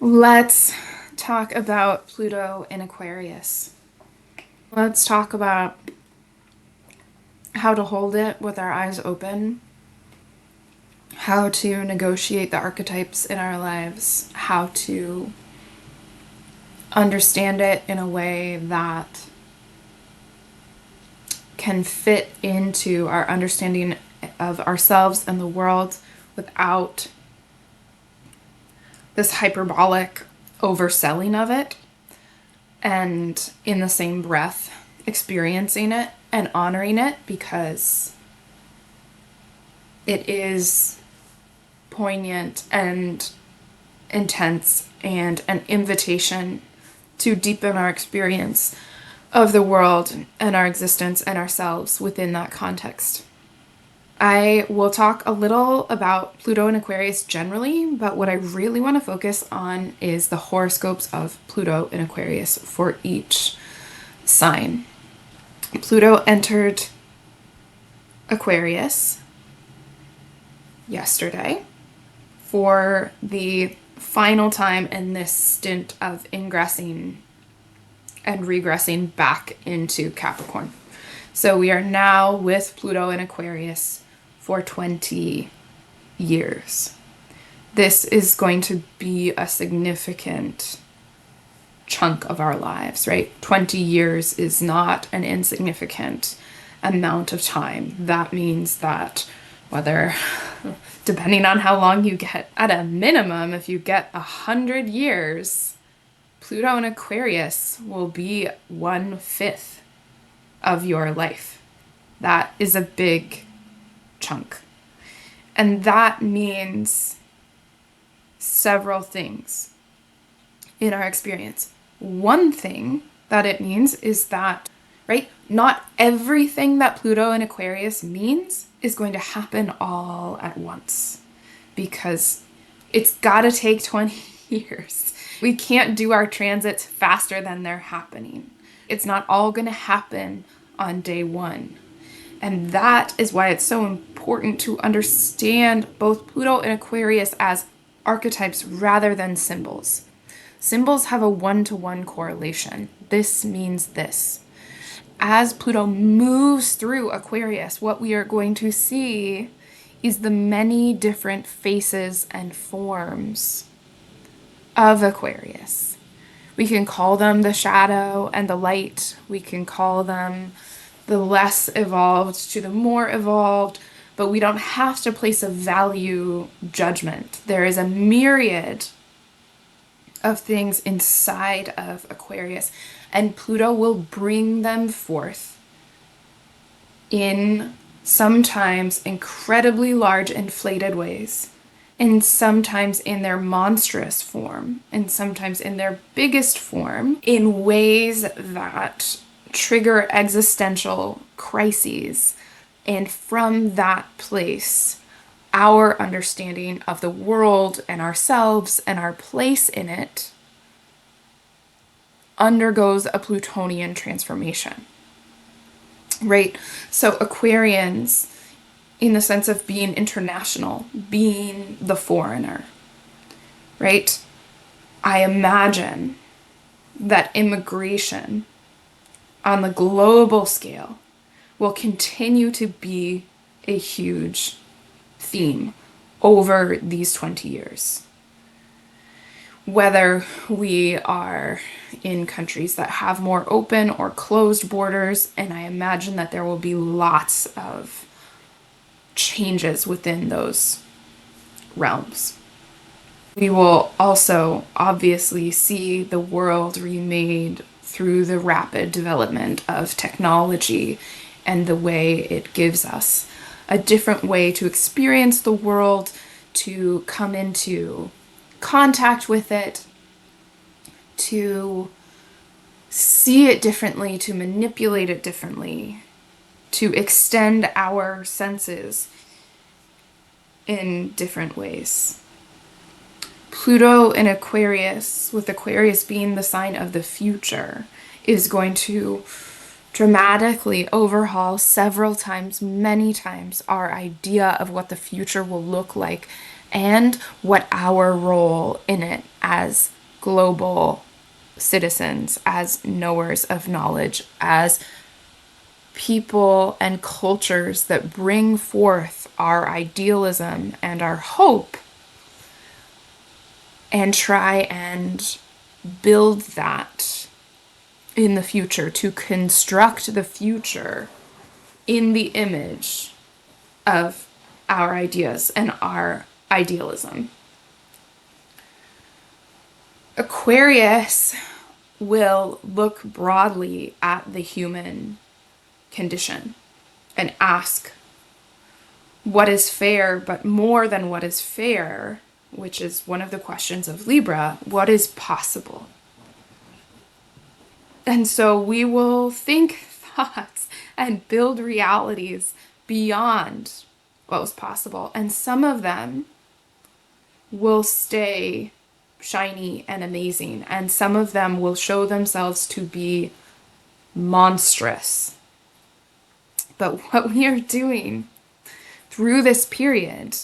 Let's talk about Pluto in Aquarius. Let's talk about how to hold it with our eyes open, how to negotiate the archetypes in our lives, how to understand it in a way that can fit into our understanding of ourselves and the world without this hyperbolic overselling of it, and in the same breath experiencing it and honoring it because it is poignant and intense and an invitation to deepen our experience of the world and our existence and ourselves within that context. I will talk a little about Pluto and Aquarius generally, but what I really want to focus on is the horoscopes of Pluto and Aquarius for each sign. Pluto entered Aquarius yesterday for the final time in this stint of ingressing and regressing back into Capricorn. So we are now with Pluto in Aquarius for 20 years. This is going to be a significant chunk of our lives, right? 20 years is not an insignificant amount of time. That means that whether, depending on how long you get, at a minimum, if you get 100 years, Pluto in Aquarius will be 1/5 of your life. That is a big chunk. And that means several things in our experience. One thing that it means is that, right, not everything that Pluto in Aquarius means is going to happen all at once, because it's got to take 20 years. We can't do our transits faster than they're happening. It's not all going to happen on day one. And that is why it's so important to understand both Pluto and Aquarius as archetypes rather than symbols. Symbols have a one-to-one correlation. This means this. As Pluto moves through Aquarius, what we are going to see is the many different faces and forms of Aquarius. We can call them the shadow and the light. We can call them the less evolved to the more evolved, but we don't have to place a value judgment. There is a myriad of things inside of Aquarius, and Pluto will bring them forth in sometimes incredibly large inflated ways, and sometimes in their monstrous form, and sometimes in their biggest form, in ways that trigger existential crises. And from that place, our understanding of the world and ourselves and our place in it undergoes a Plutonian transformation, right? So Aquarians, in the sense of being international, being the foreigner, right? I imagine that immigration on the global scale will continue to be a huge theme over these 20 years. Whether we are in countries that have more open or closed borders, and I imagine that there will be lots of changes within those realms. We will also obviously see the world remade through the rapid development of technology and the way it gives us a different way to experience the world, to come into contact with it, to see it differently, to manipulate it differently, to extend our senses in different ways. Pluto in Aquarius, with Aquarius being the sign of the future, is going to dramatically overhaul several times, many times, our idea of what the future will look like and what our role in it as global citizens, as knowers of knowledge, as people and cultures that bring forth our idealism and our hope, and try and build that in the future, to construct the future in the image of our ideas and our idealism. Aquarius will look broadly at the human condition and ask what is fair, but more than what is fair, which is one of the questions of Libra, what is possible? And so we will think thoughts and build realities beyond what was possible. And some of them will stay shiny and amazing, and some of them will show themselves to be monstrous. But what we are doing through this period,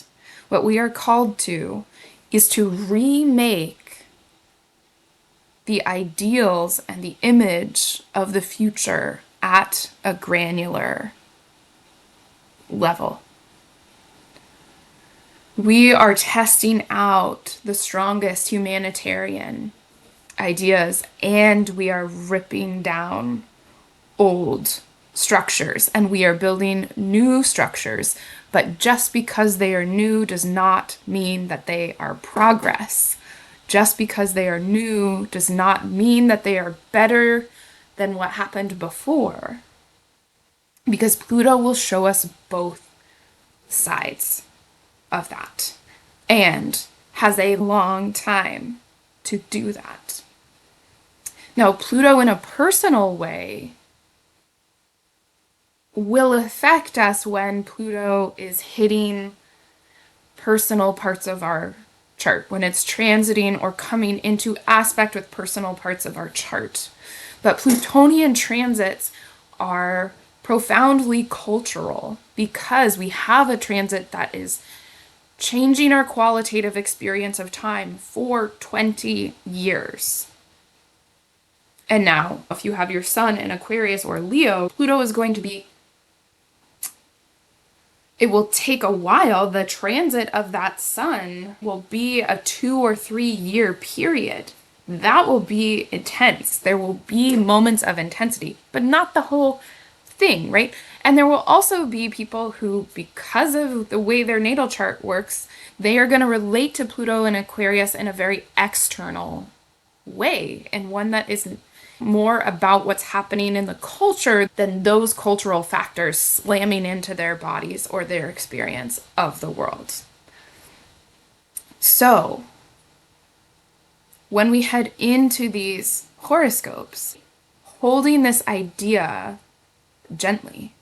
what we are called to, is to remake the ideals and the image of the future at a granular level. We are testing out the strongest humanitarian ideas, and we are ripping down old structures, and we are building new structures. But just because they are new does not mean that they are progress. Just because they are new does not mean that they are better than what happened before. Because Pluto will show us both sides of that, and has a long time to do that. Now, Pluto in a personal way will affect us when Pluto is hitting personal parts of our chart, when it's transiting or coming into aspect with personal parts of our chart. But Plutonian transits are profoundly cultural because we have a transit that is changing our qualitative experience of time for 20 years. And now, if you have your sun in Aquarius or Leo, Pluto is going to be, it will take a while. The transit of that sun will be a 2 or 3 year period. That will be intense. There will be moments of intensity, but not the whole thing, right? And there will also be people who, because of the way their natal chart works, they are going to relate to Pluto and Aquarius in a very external way, and one that is more about what's happening in the culture than those cultural factors slamming into their bodies or their experience of the world. So, when we head into these horoscopes, holding this idea gently,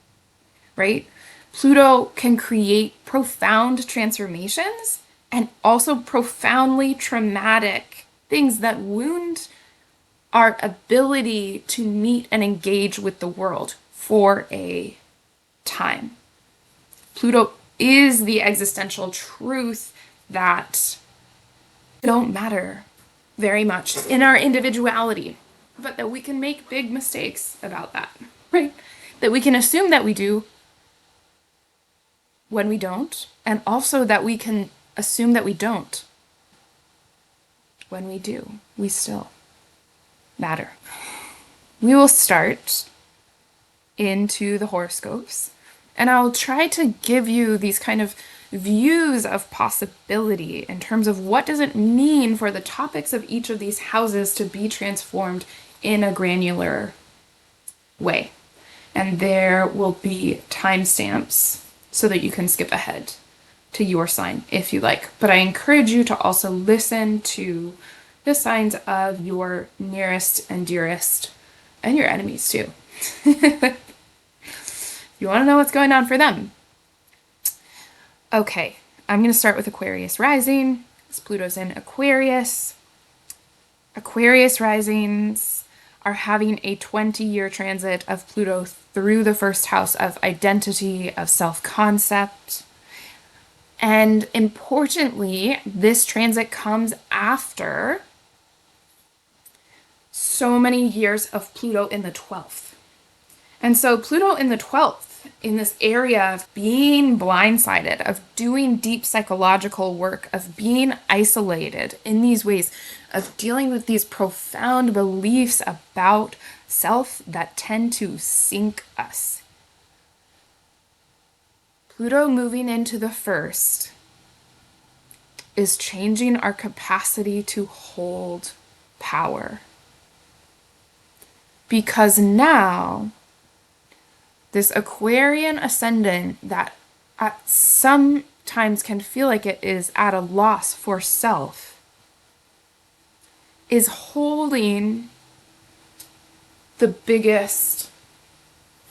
right? Pluto can create profound transformations and also profoundly traumatic things that wound our ability to meet and engage with the world for a time. Pluto is the existential truth that don't matter very much in our individuality, but that we can make big mistakes about that, right? That we can assume that we do when we don't, and also that we can assume that we don't when we do. We still matter. We will start into the horoscopes, and I'll try to give you these kind of views of possibility in terms of what does it mean for the topics of each of these houses to be transformed in a granular way. And there will be timestamps so that you can skip ahead to your sign if you like. But I encourage you to also listen to the signs of your nearest and dearest and your enemies too. You want to know what's going on for them. Okay, I'm going to start with Aquarius rising. This Pluto's in Aquarius. Aquarius risings are having a 20-year transit of Pluto through the first house of identity, of self-concept. And importantly, this transit comes after so many years of Pluto in the 12th. And so Pluto in the 12th, in this area of being blindsided, of doing deep psychological work, of being isolated in these ways, of dealing with these profound beliefs about self that tend to sink us. Pluto moving into the first is changing our capacity to hold power. Because now, this Aquarian ascendant that at some times can feel like it is at a loss for self is holding the biggest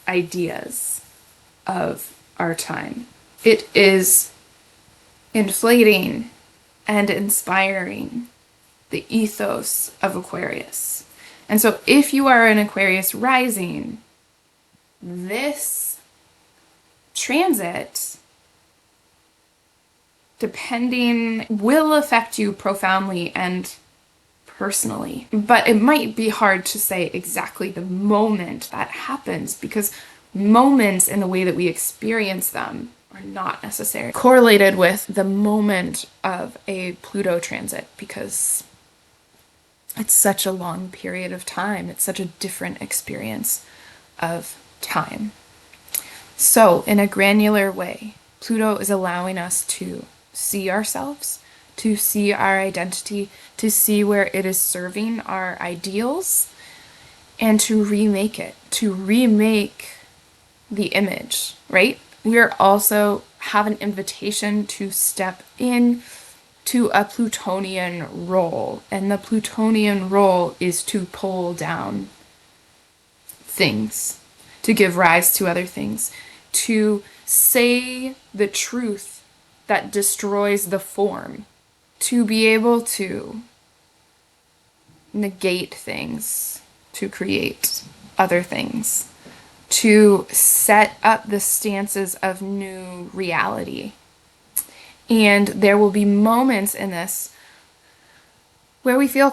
ideas of our time. It is inflating and inspiring the ethos of Aquarius. And so if you are an Aquarius rising, this transit, will affect you profoundly and personally. But it might be hard to say exactly the moment that happens, because moments in the way that we experience them are not necessarily correlated with the moment of a Pluto transit, because it's such a long period of time. It's such a different experience of time. So in a granular way, Pluto is allowing us to see ourselves, to see our identity, to see where it is serving our ideals, and to remake it, to remake the image, right? We are also have an invitation to step in to a Plutonian role, and the Plutonian role is to pull down things, to give rise to other things, to say the truth that destroys the form, to be able to negate things, to create other things, to set up the stances of new reality. And there will be moments in this where we feel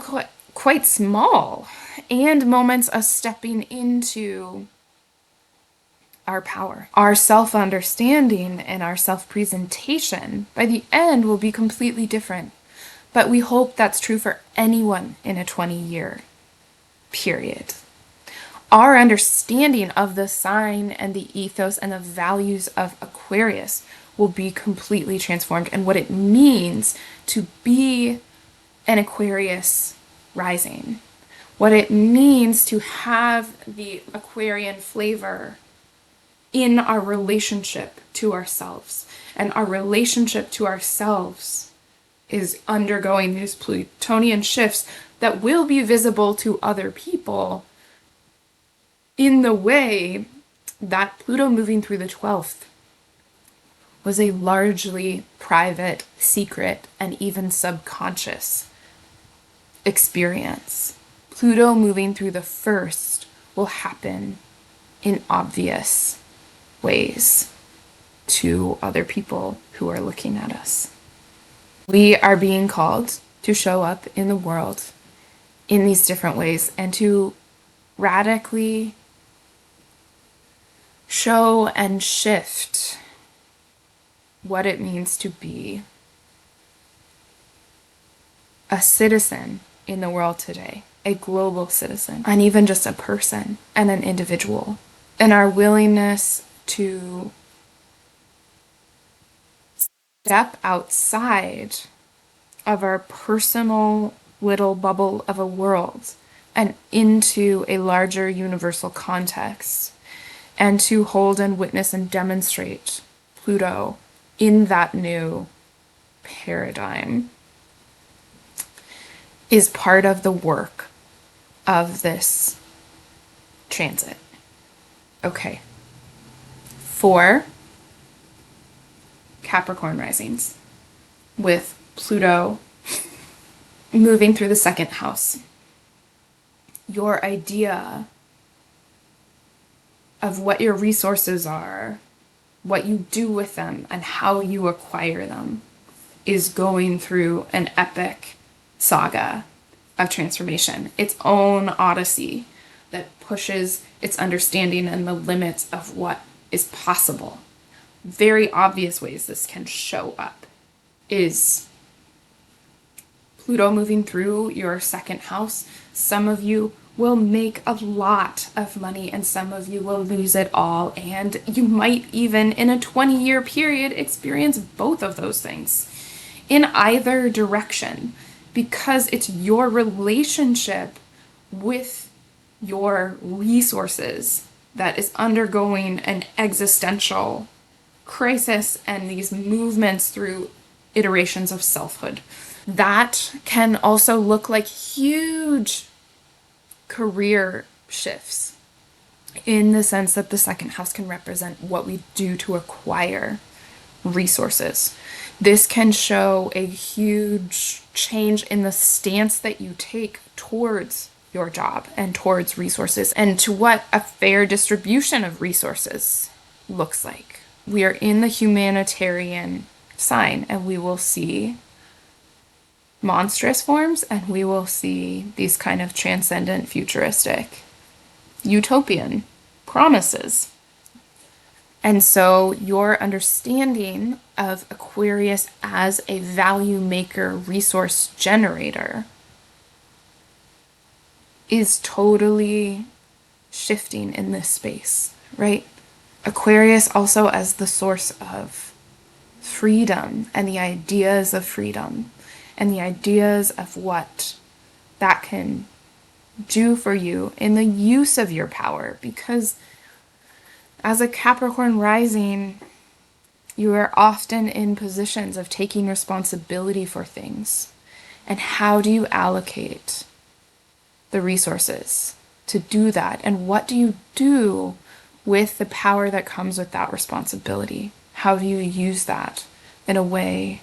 quite small, and moments of stepping into our power. Our self-understanding and our self-presentation by the end will be completely different. But we hope that's true for anyone in a 20-year period. Our understanding of the sign and the ethos and the values of Aquarius will be completely transformed, and what it means to be an Aquarius rising, what it means to have the Aquarian flavor in our relationship to ourselves. And our relationship to ourselves is undergoing these Plutonian shifts that will be visible to other people in the way that Pluto moving through the 12th was a largely private, secret, and even subconscious experience. Pluto moving through the first will happen in obvious ways to other people who are looking at us. We are being called to show up in the world in these different ways and to radically show and shift what it means to be a citizen in the world today, a global citizen, and even just a person and an individual. And our willingness to step outside of our personal little bubble of a world and into a larger universal context, and to hold and witness and demonstrate Pluto in that new paradigm is part of the work of this transit. Okay. For Capricorn risings, with Pluto moving through the second house, your idea of what your resources are, what you do with them, and how you acquire them is going through an epic saga of transformation, its own odyssey that pushes its understanding and the limits of what is possible. Very obvious ways this can show up is Pluto moving through your second house. Some of you will make a lot of money and some of you will lose it all. And you might even in a 20-year period experience both of those things in either direction, because it's your relationship with your resources that is undergoing an existential crisis and these movements through iterations of selfhood. That can also look like huge career shifts in the sense that the second house can represent what we do to acquire resources. This can show a huge change in the stance that you take towards your job and towards resources and to what a fair distribution of resources looks like. We are in the humanitarian sign and we will see monstrous forms and we will see these kind of transcendent, futuristic, utopian promises. And so your understanding of Aquarius as a value maker, resource generator is totally shifting in this space, right? Aquarius also as the source of freedom and the ideas of freedom and the ideas of what that can do for you in the use of your power. Because as a Capricorn rising, you are often in positions of taking responsibility for things. And how do you allocate the resources to do that? And what do you do with the power that comes with that responsibility? How do you use that in a way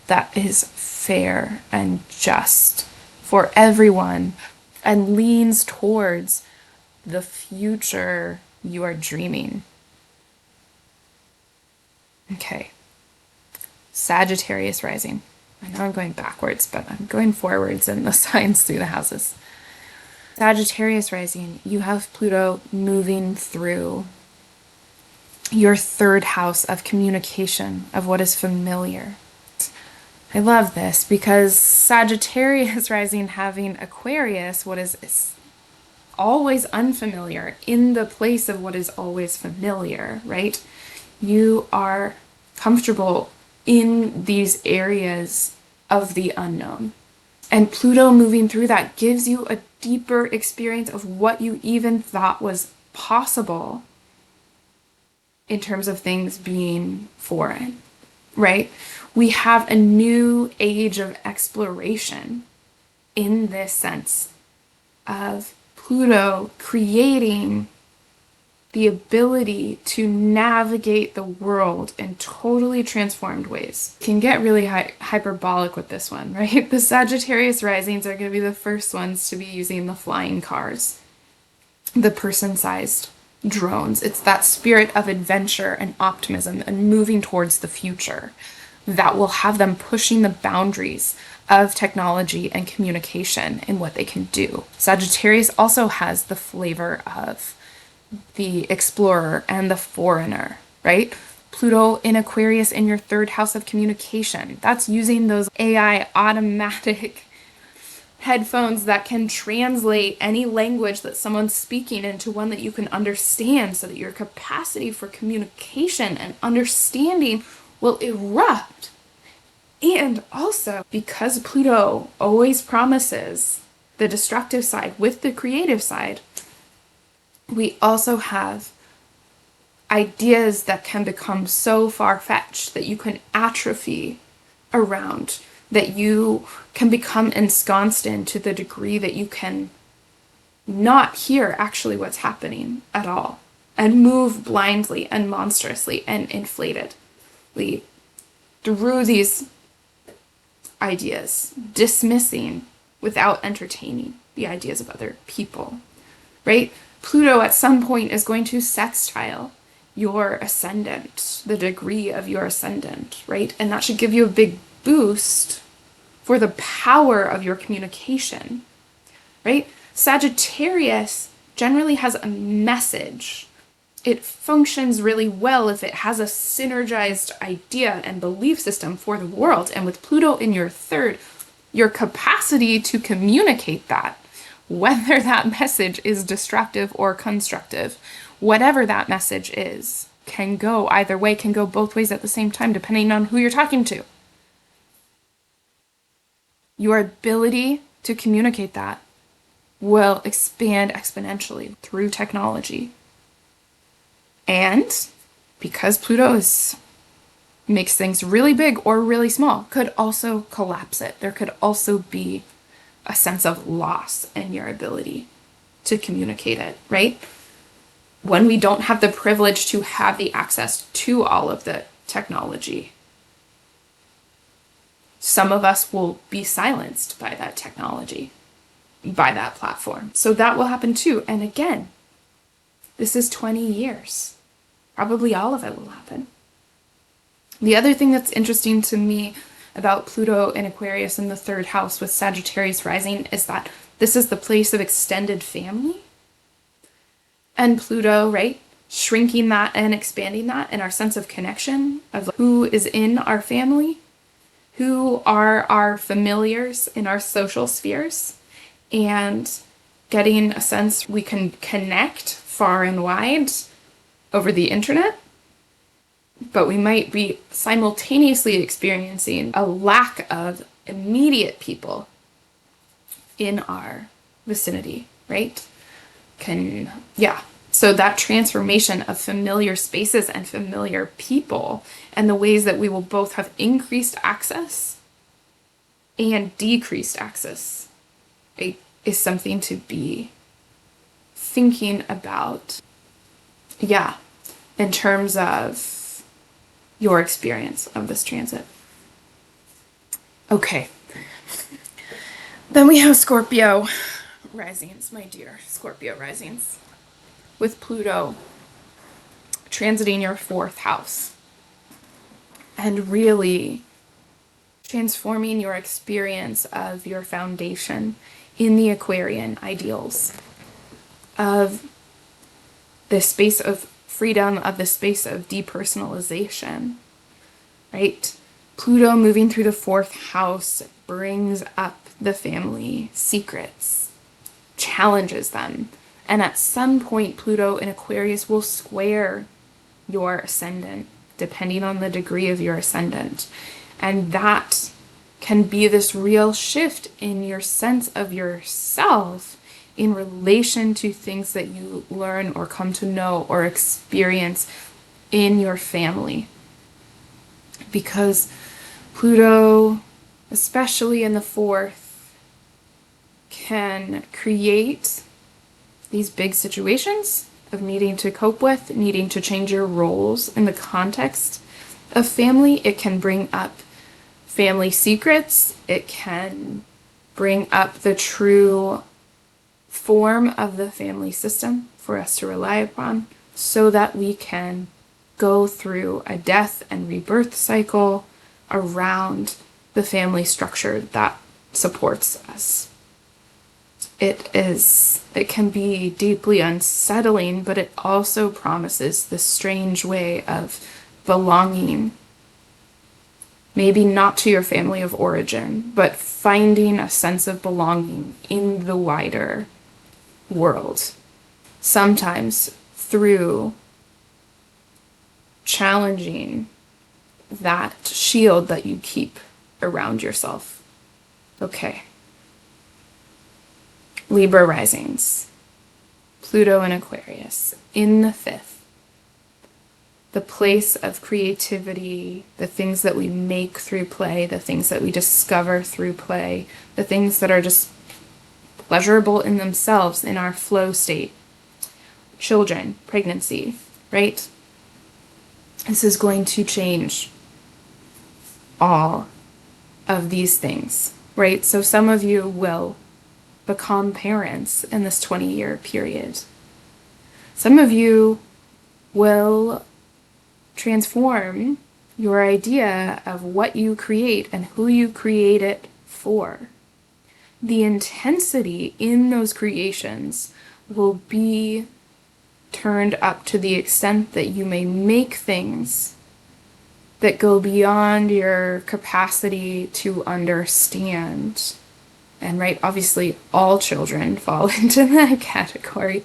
that is fair and just for everyone and leans towards the future you are dreaming? Okay. Sagittarius rising. I know I'm going backwards, but I'm going forwards in the signs through the houses. Sagittarius rising, you have Pluto moving through your third house of communication, of what is familiar. I love this because Sagittarius rising having Aquarius, what is always unfamiliar, in the place of what is always familiar, right? You are comfortable in these areas of the unknown. And Pluto moving through that gives you a deeper experience of what you even thought was possible in terms of things being foreign, right? We have a new age of exploration in this sense of Pluto creating the ability to navigate the world in totally transformed ways. Can get really hyperbolic with this one, right? The Sagittarius risings are going to be the first ones to be using the flying cars, the person-sized drones. It's that spirit of adventure and optimism and moving towards the future that will have them pushing the boundaries of technology and communication and what they can do. Sagittarius also has the flavor of the explorer and the foreigner, right? Pluto in Aquarius in your third house of communication. That's using those AI automatic headphones that can translate any language that someone's speaking into one that you can understand so that your capacity for communication and understanding will erupt. And also, because Pluto always promises the destructive side with the creative side, we also have ideas that can become so far-fetched that you can atrophy around, that you can become ensconced in to the degree that you can not hear actually what's happening at all and move blindly and monstrously and inflatedly through these ideas, dismissing without entertaining the ideas of other people, right? Pluto at some point is going to sextile your ascendant, the degree of your ascendant, right? And that should give you a big boost for the power of your communication right? Sagittarius generally has a message. It functions really well if it has a synergized idea and belief system for the world. And with Pluto in your third, your capacity to communicate that, whether that message is destructive or constructive, whatever that message is, can go either way, can go both ways at the same time, depending on who you're talking to. Your ability to communicate that will expand exponentially through technology. And because Pluto makes things really big or really small, could also collapse it. There could also be a sense of loss in your ability to communicate it, right? When we don't have the privilege to have the access to all of the technology, some of us will be silenced by that technology, by that platform. So that will happen too. And again, this is 20 years. Probably all of it will happen. The other thing that's interesting to me about Pluto in Aquarius in the third house with Sagittarius rising is that this is the place of extended family. And Pluto, right? Shrinking that and expanding that and our sense of connection of who is in our family, who are our familiars in our social spheres, and getting a sense we can connect far and wide over the internet, but we might be simultaneously experiencing a lack of immediate people in our vicinity, right? So that transformation of familiar spaces and familiar people and the ways that we will both have increased access and decreased access, right, is something to be thinking about. In terms of your experience of this transit. Okay. Then we have Scorpio risings, my dear Scorpio risings, with Pluto transiting your fourth house and really transforming your experience of your foundation in the Aquarian ideals of this space of freedom, of the space of depersonalization, right? Pluto moving through the fourth house brings up the family secrets, challenges them. And at some point, Pluto in Aquarius will square your ascendant, depending on the degree of your ascendant. And that can be this real shift in your sense of yourself in relation to things that you learn or come to know or experience in your family. Because Pluto, especially in the fourth, can create these big situations of needing to cope with, needing to change your roles in the context of family. It can bring up family secrets. It can bring up the true form of the family system for us to rely upon so that we can go through a death and rebirth cycle around the family structure that supports us. It can be deeply unsettling, but it also promises this strange way of belonging, maybe not to your family of origin, but finding a sense of belonging in the wider world, sometimes through challenging that shield that you keep around yourself. Okay. Libra risings, Pluto in Aquarius, in the fifth, the place of creativity, the things that we make through play, the things that we discover through play, the things that are just pleasurable in themselves in our flow state. Children, pregnancy, right? This is going to change all of these things, right? So some of you will become parents in this 20-year period. Some of you will transform your idea of what you create and who you create it for. the intensity in those creations will be turned up to the extent that you may make things that go beyond your capacity to understand. And right, obviously all children fall into that category.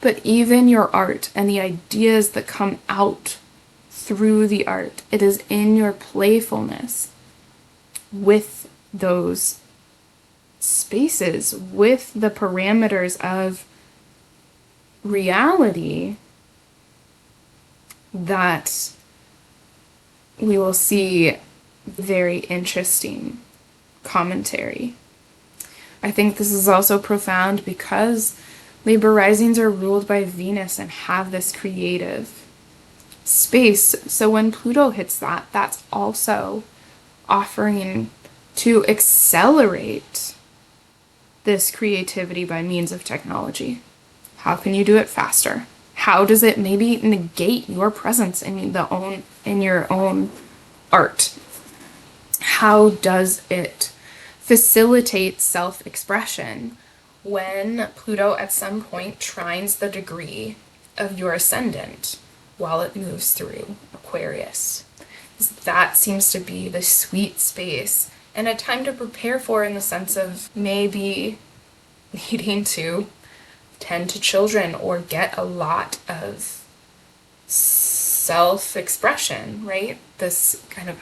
But even your art and the ideas that come out through the art, it is in your playfulness with those spaces, with the parameters of reality, that we will see very interesting commentary. I think this is also profound because Libra risings are ruled by Venus and have this creative space. So when Pluto hits that, that's also offering to accelerate this creativity by means of technology. How can you do it faster? How does it maybe negate your presence in your own art? How does it facilitate self-expression when Pluto at some point trines the degree of your ascendant while it moves through Aquarius? That seems to be the sweet space and a time to prepare for, in the sense of maybe needing to tend to children or get a lot of self-expression, right? This kind of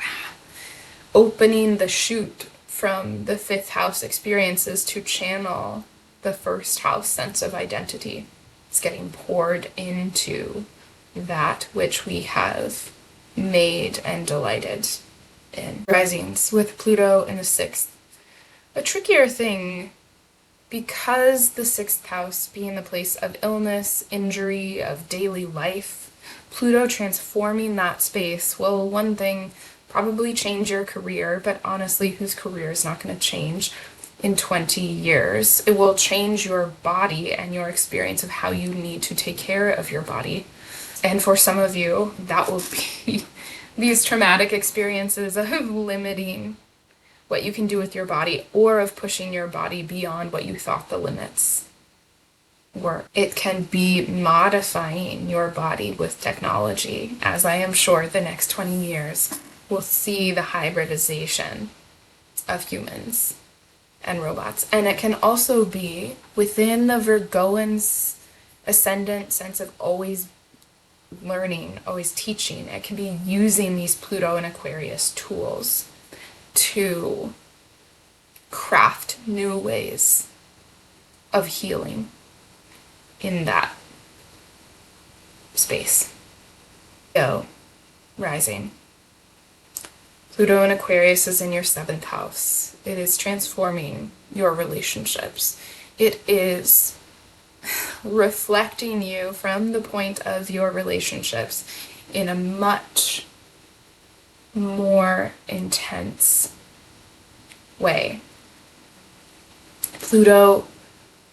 opening the chute from the fifth house experiences to channel the first house sense of identity. It's getting poured into that which we have made and delighted in. Risings with Pluto in the sixth. A trickier thing, because the sixth house being the place of illness, injury, of daily life, Pluto transforming that space will, one thing, probably change your career, but honestly, whose career is not going to change in 20 years? It will change your body and your experience of how you need to take care of your body. And for some of you, that will be these traumatic experiences of limiting what you can do with your body, or of pushing your body beyond what you thought the limits were. It can be modifying your body with technology, as I am sure the next 20 years will see the hybridization of humans and robots. And it can also be within the Virgoan's ascendant sense of always learning, always teaching. It can be using these Pluto and Aquarius tools to craft new ways of healing in that space. So, rising. Pluto in Aquarius is in your seventh house. It is transforming your relationships. It is reflecting you from the point of your relationships in a much more intense way. Pluto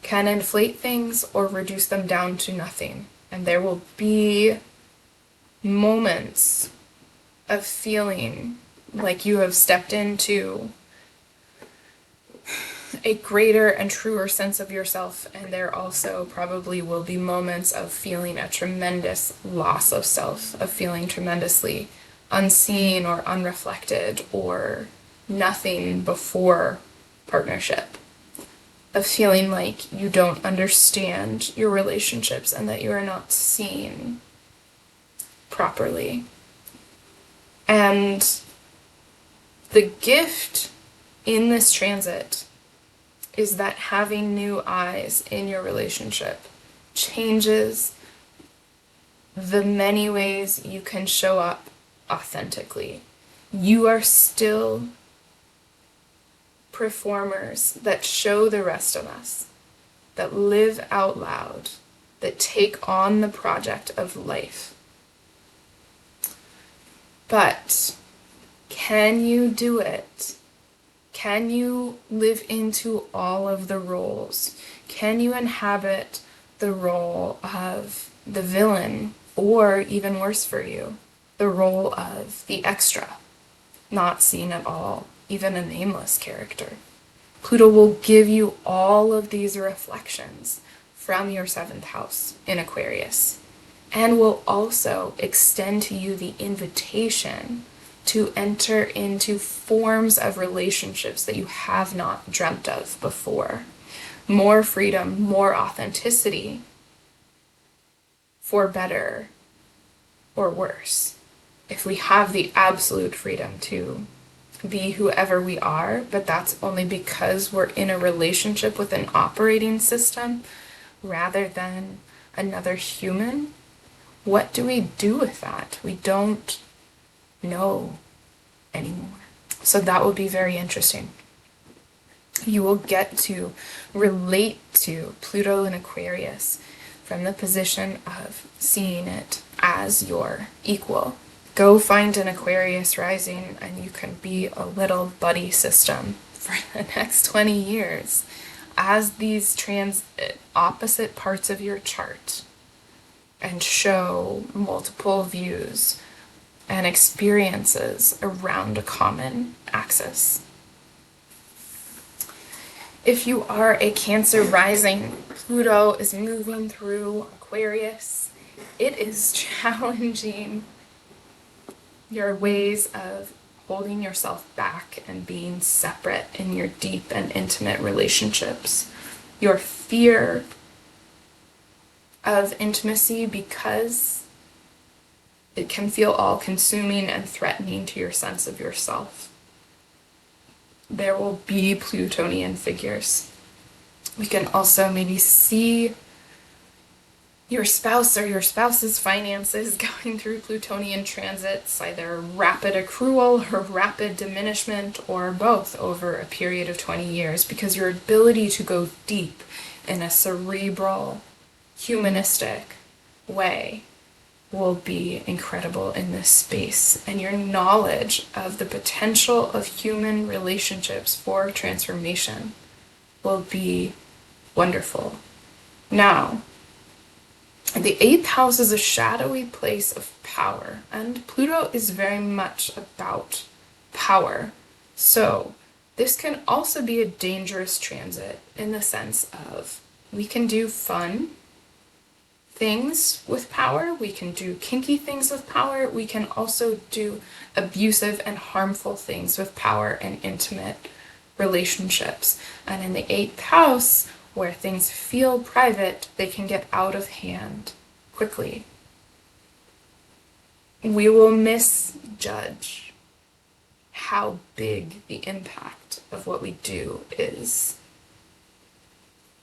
can inflate things or reduce them down to nothing, and there will be moments of feeling like you have stepped into a greater and truer sense of yourself, and there also probably will be moments of feeling a tremendous loss of self, of feeling tremendously unseen or unreflected or nothing before partnership, of feeling like you don't understand your relationships and that you are not seen properly. And the gift in this transit is that having new eyes in your relationship changes the many ways you can show up authentically. You are still performers that show the rest of us, that live out loud, that take on the project of life. But can you do it? Can you live into all of the roles? Can you inhabit the role of the villain, or even worse for you, the role of the extra, not seen at all, even a nameless character? Pluto will give you all of these reflections from your 7th house in Aquarius, and will also extend to you the invitation to enter into forms of relationships that you have not dreamt of before. More freedom, more authenticity, for better or worse. If we have the absolute freedom to be whoever we are, but that's only because we're in a relationship with an operating system rather than another human, what do we do with that? We don't know anymore. So that will be very interesting. You will get to relate to Pluto in Aquarius from the position of seeing it as your equal. Go find an Aquarius rising and you can be a little buddy system for the next 20 years as these opposite parts of your chart, and show multiple views and experiences around a common axis. If you are a Cancer rising, Pluto is moving through Aquarius. It is challenging your ways of holding yourself back and being separate in your deep and intimate relationships. Your fear of intimacy, because it can feel all-consuming and threatening to your sense of yourself. There will be Plutonian figures. We can also maybe see your spouse or your spouse's finances going through Plutonian transits, either rapid accrual or rapid diminishment, or both over a period of 20 years, because your ability to go deep in a cerebral, humanistic way will be incredible in this space, and your knowledge of the potential of human relationships for transformation will be wonderful. Now, the 8th house is a shadowy place of power, and Pluto is very much about power. So this can also be a dangerous transit in the sense of we can do fun things with power, we can do kinky things with power, we can also do abusive and harmful things with power and intimate relationships. And in the 8th house, where things feel private, they can get out of hand quickly. We will misjudge how big the impact of what we do is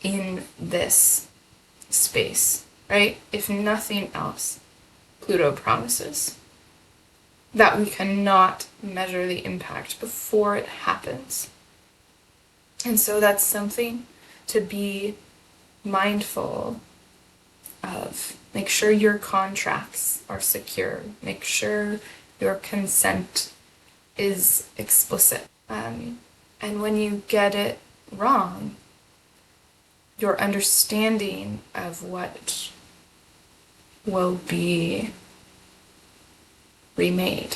in this space, right? If nothing else, Pluto promises that we cannot measure the impact before it happens. And so that's something to be mindful of. Make sure your contracts are secure. Make sure your consent is explicit. And when you get it wrong, your understanding of what will be remade.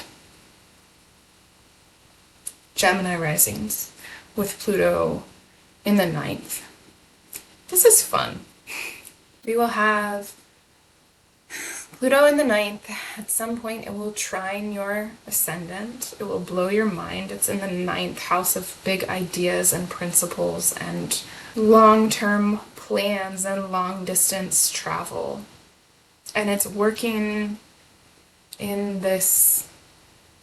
Gemini risings with Pluto in the 9th. This is fun. We will have Pluto in the 9th. At some point it will trine your ascendant. It will blow your mind. It's in the 9th house of big ideas and principles and long-term plans and long-distance travel. And it's working in this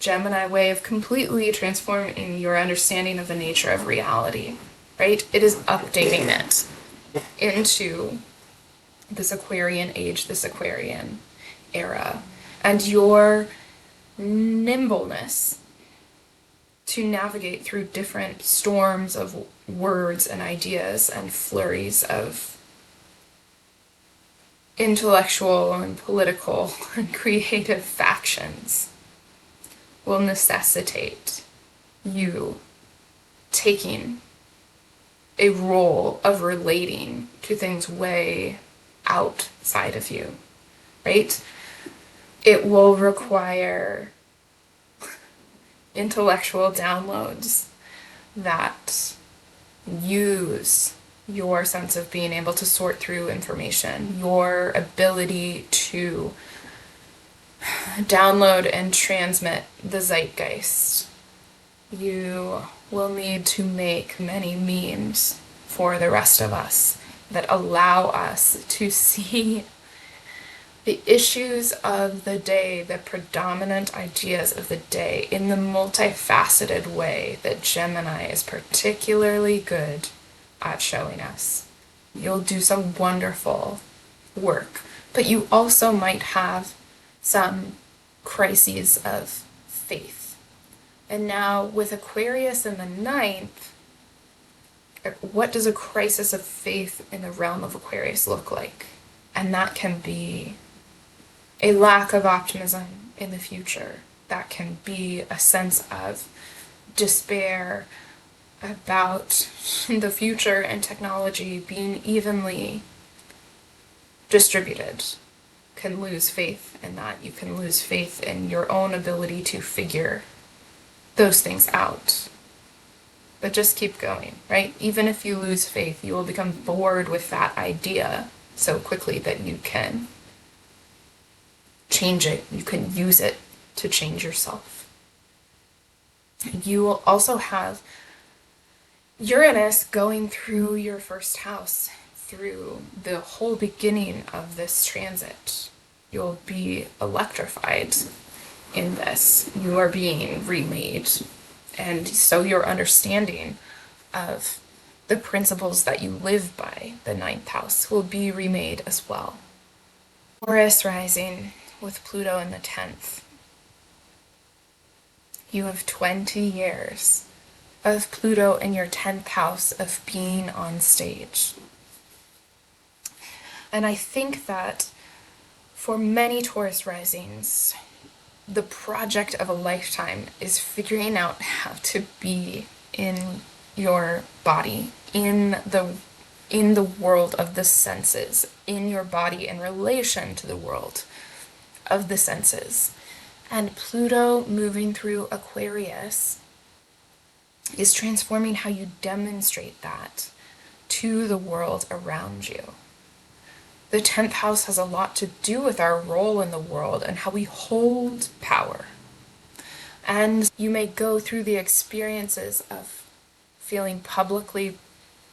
Gemini way of completely transforming your understanding of the nature of reality, right? It is updating it into this Aquarian age, this Aquarian era, and your nimbleness to navigate through different storms of words and ideas and flurries of intellectual and political and creative factions will necessitate you taking a role of relating to things way outside of you, right? It will require intellectual downloads that use your sense of being able to sort through information, your ability to download and transmit the zeitgeist. You will need to make many memes for the rest of us that allow us to see the issues of the day, the predominant ideas of the day, in the multifaceted way that Gemini is particularly good at showing us. You'll do some wonderful work, but you also might have some crises of faith. And now with Aquarius in the ninth, what does a crisis of faith in the realm of Aquarius look like? And that can be a lack of optimism in the future. That can be a sense of despair about the future and technology being evenly distributed. Can lose faith in that. You can lose faith in your own ability to figure those things out. But just keep going, right? Even if you lose faith, you will become bored with that idea so quickly that you can change it. You can use it to change yourself. You will also have Uranus going through your first house through the whole beginning of this transit. You'll be electrified in this. You are being remade. And so your understanding of the principles that you live by, the ninth house, will be remade as well. Taurus rising with Pluto in the 10th. You have 20 years of Pluto in your 10th house of being on stage. And I think that for many Taurus risings, the project of a lifetime is figuring out how to be in your body, in the world of the senses, in your body in relation to the world of the senses. And Pluto moving through Aquarius is transforming how you demonstrate that to the world around you. The 10th house has a lot to do with our role in the world and how we hold power. And you may go through the experiences of feeling publicly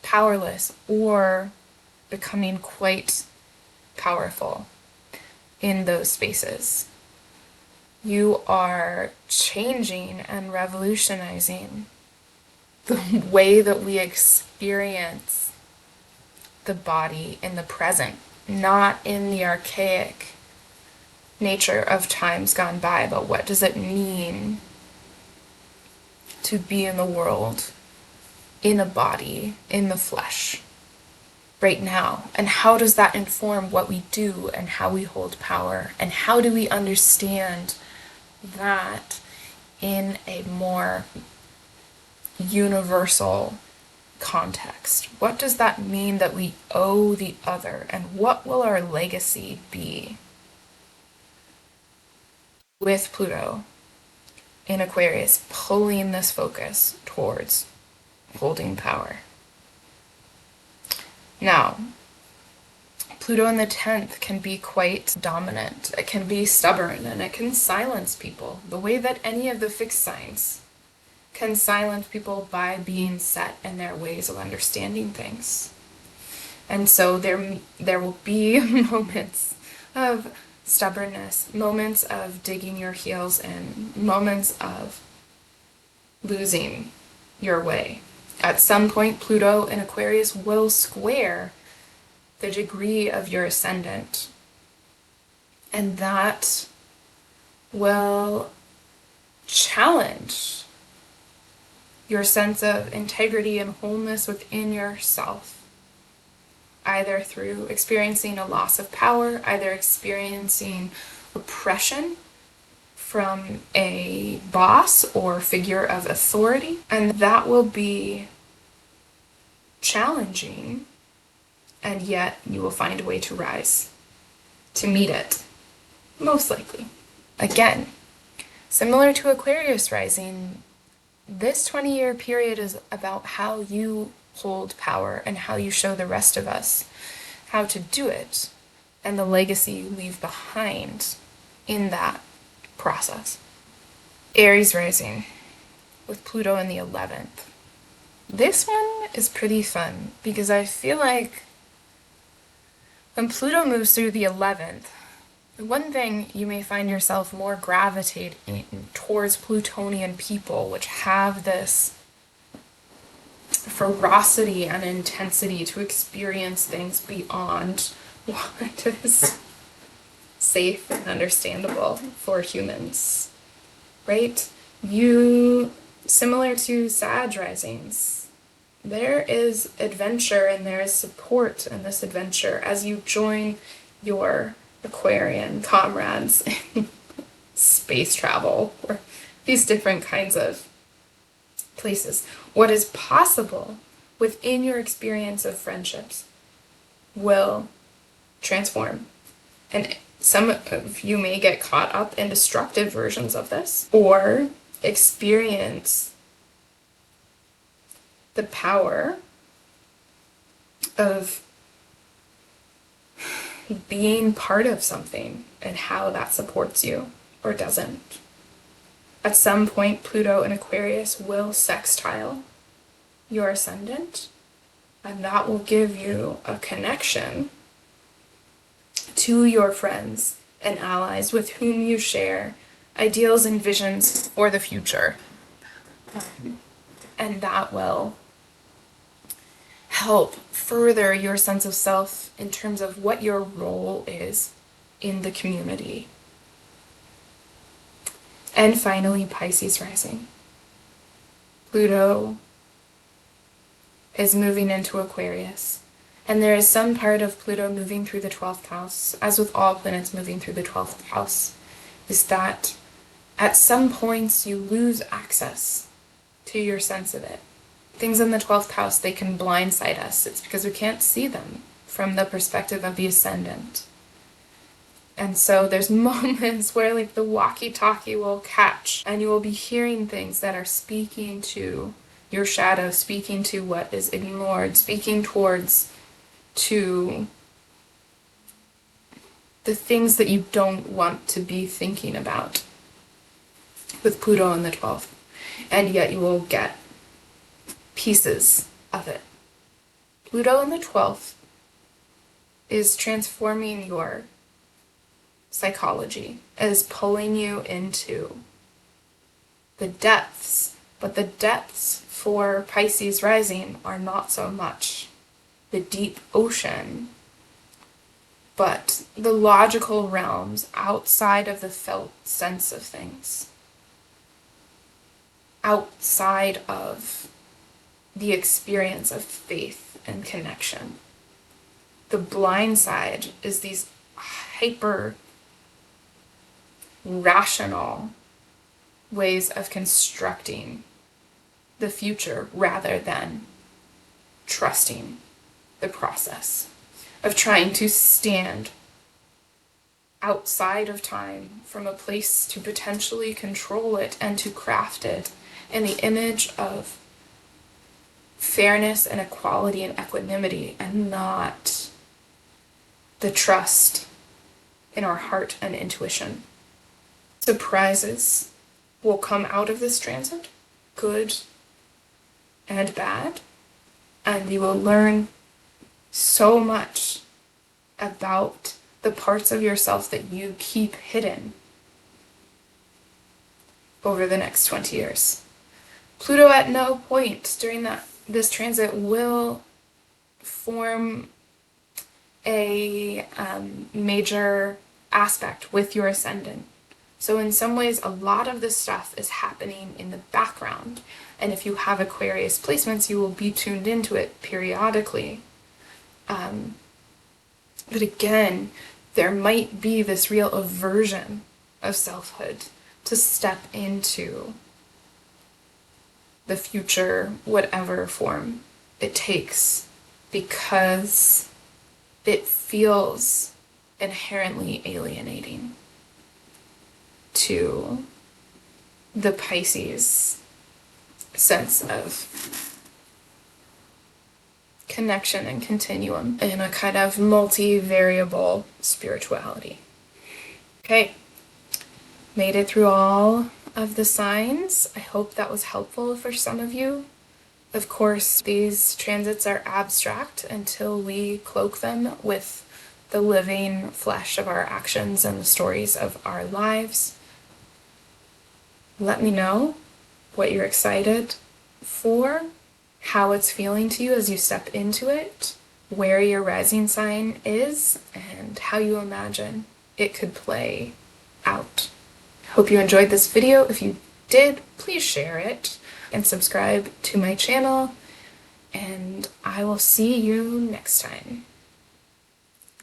powerless or becoming quite powerful in those spaces. You are changing and revolutionizing the way that we experience the body in the present, not in the archaic nature of times gone by, but what does it mean to be in the world, in a body, in the flesh, right now? And how does that inform what we do and how we hold power? And how do we understand that in a more universal context? What does that mean that we owe the other? And what will our legacy be? With Pluto in Aquarius pulling this focus towards holding power. Now, Pluto in the 10th can be quite dominant. It can be stubborn and it can silence people the way that any of the fixed signs can silence people by being set in their ways of understanding things. And so there will be moments of stubbornness, moments of digging your heels in, moments of losing your way. At some point, Pluto in Aquarius will square the degree of your ascendant, and that will challenge your sense of integrity and wholeness within yourself, either through experiencing a loss of power, either experiencing oppression from a boss or figure of authority, and that will be challenging, and yet you will find a way to rise, to meet it, most likely. Again, similar to Aquarius rising, this 20-year period is about how you hold power and how you show the rest of us how to do it, and the legacy you leave behind in that process. Aries rising with Pluto in the 11th. This one is pretty fun because I feel like when Pluto moves through the 11th, the one thing you may find yourself more gravitating towards Plutonian people, which have this ferocity and intensity to experience things beyond what is safe and understandable for humans, right? You, similar to Sag risings, there is adventure and there is support in this adventure as you join your Aquarian comrades in space travel or these different kinds of places. What is possible within your experience of friendships will transform. And some of you may get caught up in destructive versions of this, or experience the power of being part of something and how that supports you or doesn't. At some point, Pluto in Aquarius will sextile your ascendant, and that will give you a connection to your friends and allies with whom you share ideals and visions for the future. And that will help further your sense of self in terms of what your role is in the community. And finally, Pisces rising. Pluto is moving into Aquarius. And there is some part of Pluto moving through the 12th house, as with all planets moving through the 12th house, is that at some points you lose access to your sense of it. Things in the 12th house, they can blindside us. It's because we can't see them from the perspective of the ascendant. And so there's moments where like the walkie-talkie will catch and you will be hearing things that are speaking to your shadow, speaking to what is ignored, speaking towards to the things that you don't want to be thinking about with Pluto in the 12th. And yet you will get pieces of it. Pluto in the 12th is transforming your psychology, is pulling you into the depths, but the depths for Pisces rising are not so much the deep ocean, but the logical realms outside of the felt sense of things, outside of the experience of faith and connection. The blind side is these hyper rational ways of constructing the future rather than trusting the process of trying to stand outside of time from a place to potentially control it and to craft it in the image of fairness and equality and equanimity, and not the trust in our heart and intuition. Surprises will come out of this transit, good and bad, and you will learn so much about the parts of yourself that you keep hidden over the next 20 years. Pluto at no point during this transit will form a major aspect with your ascendant. So in some ways, a lot of this stuff is happening in the background. And if you have Aquarius placements, you will be tuned into it periodically. But again, there might be this real aversion of selfhood to step into the future, whatever form it takes, because it feels inherently alienating to the Pisces sense of connection and continuum in a kind of multi-variable spirituality. Okay, made it through all of the signs. I hope that was helpful for some of you. Of course, these transits are abstract until we cloak them with the living flesh of our actions and the stories of our lives. Let me know what you're excited for, how it's feeling to you as you step into it, where your rising sign is, and how you imagine it could play out. Hope you enjoyed this video. If you did, please share it and subscribe to my channel, and I will see you next time.